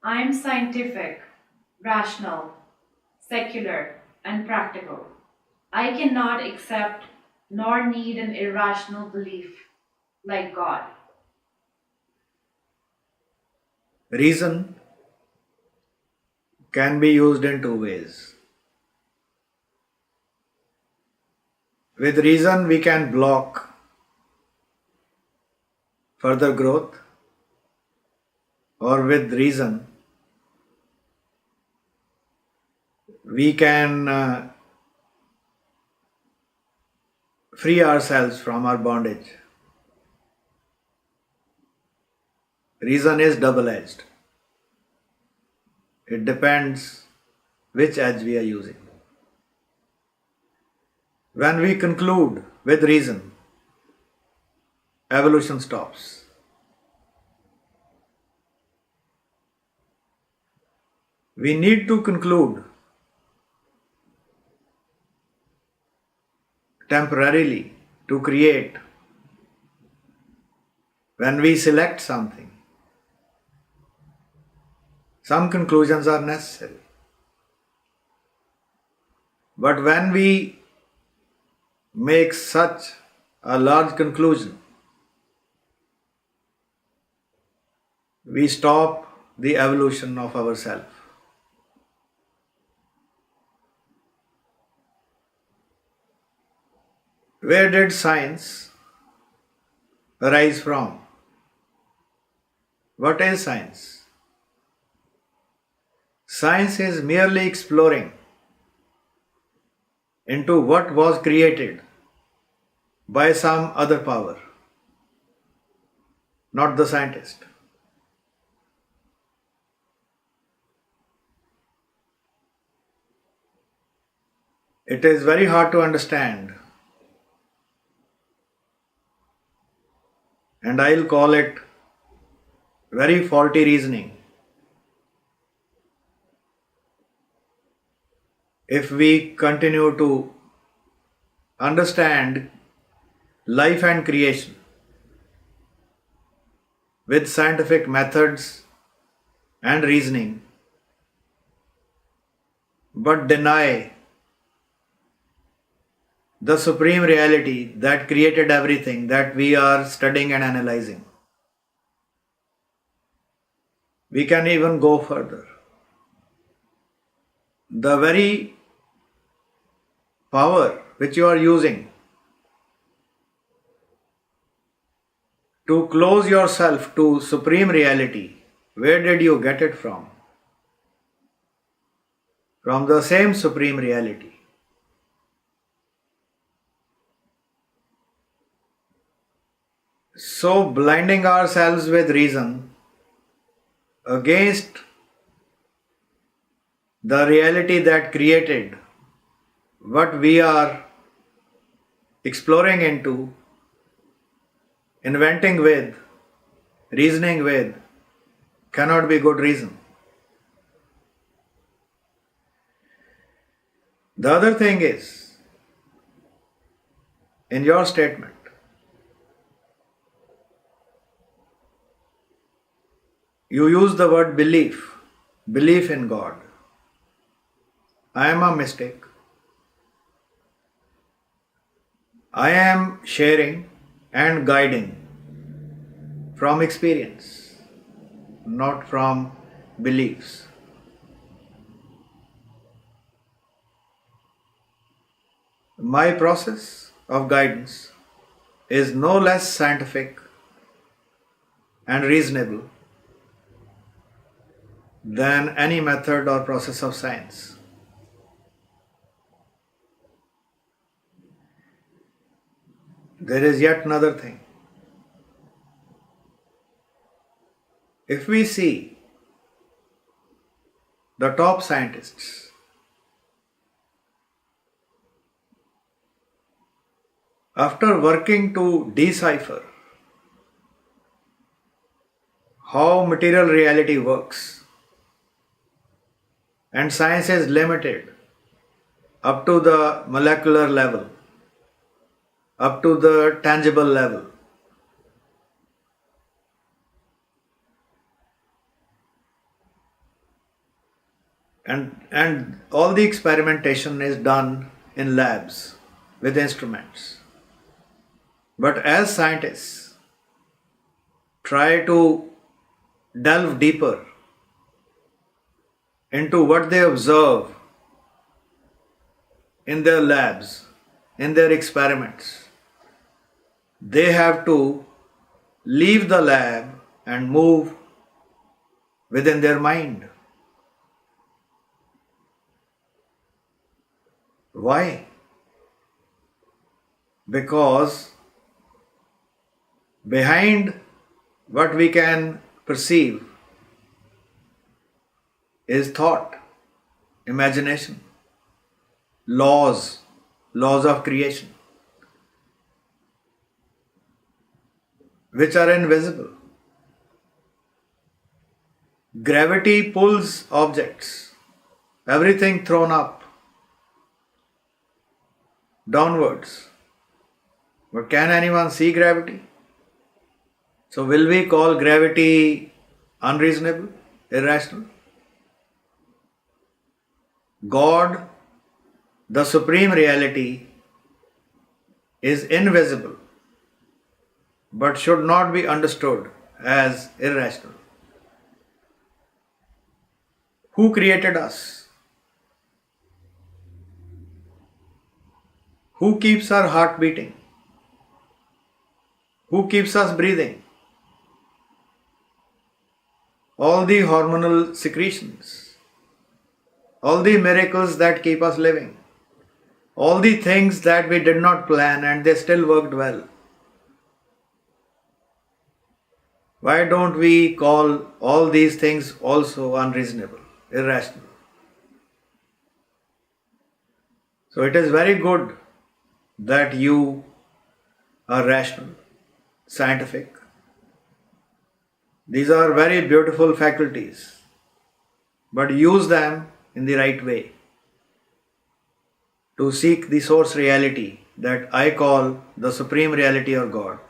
I am scientific, rational, secular, and practical. I cannot accept nor need an irrational belief like God. Reason can be used in two ways. With reason, we can block further growth, or with reason, we can free ourselves from our bondage. Reason is double edged, it depends which edge we are using. When we conclude with reason, evolution stops. We need to conclude temporarily to create. When we select something, some conclusions are necessary. But when we make such a large conclusion, we stop the evolution of ourselves. Where did science arise from? What is science? Science is merely exploring into what was created by some other power, not the scientist. It is very hard to understand, and I'll call it very faulty reasoning, if we continue to understand life and creation with scientific methods and reasoning, but deny the supreme reality that created everything that we are studying and analyzing. We can even go further. The very power which you are using to close yourself to supreme reality, where did you get it from? From the same supreme reality. So, blinding ourselves with reason against the reality that created what we are exploring into, inventing with, reasoning with, cannot be good reason. The other thing is, in your statement, you use the word belief, belief in God. I am a mystic. I am sharing and guiding from experience, not from beliefs. My process of guidance is no less scientific and reasonable than any method or process of science. There is yet another thing. If we see the top scientists, after working to decipher how material reality works, and science is limited up to the molecular level, up to the tangible level. And all the experimentation is done in labs with instruments. But as scientists try to delve deeper into what they observe in their labs, in their experiments, they have to leave the lab and move within their mind. Why? Because behind what we can perceive is thought, imagination, laws of creation, which are invisible. Gravity pulls objects, everything thrown up, downwards. But can anyone see gravity? So, will we call gravity unreasonable, irrational? God, the supreme reality, is invisible but should not be understood as irrational. Who created us? Who keeps our heart beating? Who keeps us breathing? All the hormonal secretions, all the miracles that keep us living, all the things that we did not plan and they still worked well. Why don't we call all these things also unreasonable, irrational? So it is very good that you are rational, scientific. These are very beautiful faculties, but use them in the right way to seek the source reality that I call the supreme reality or God.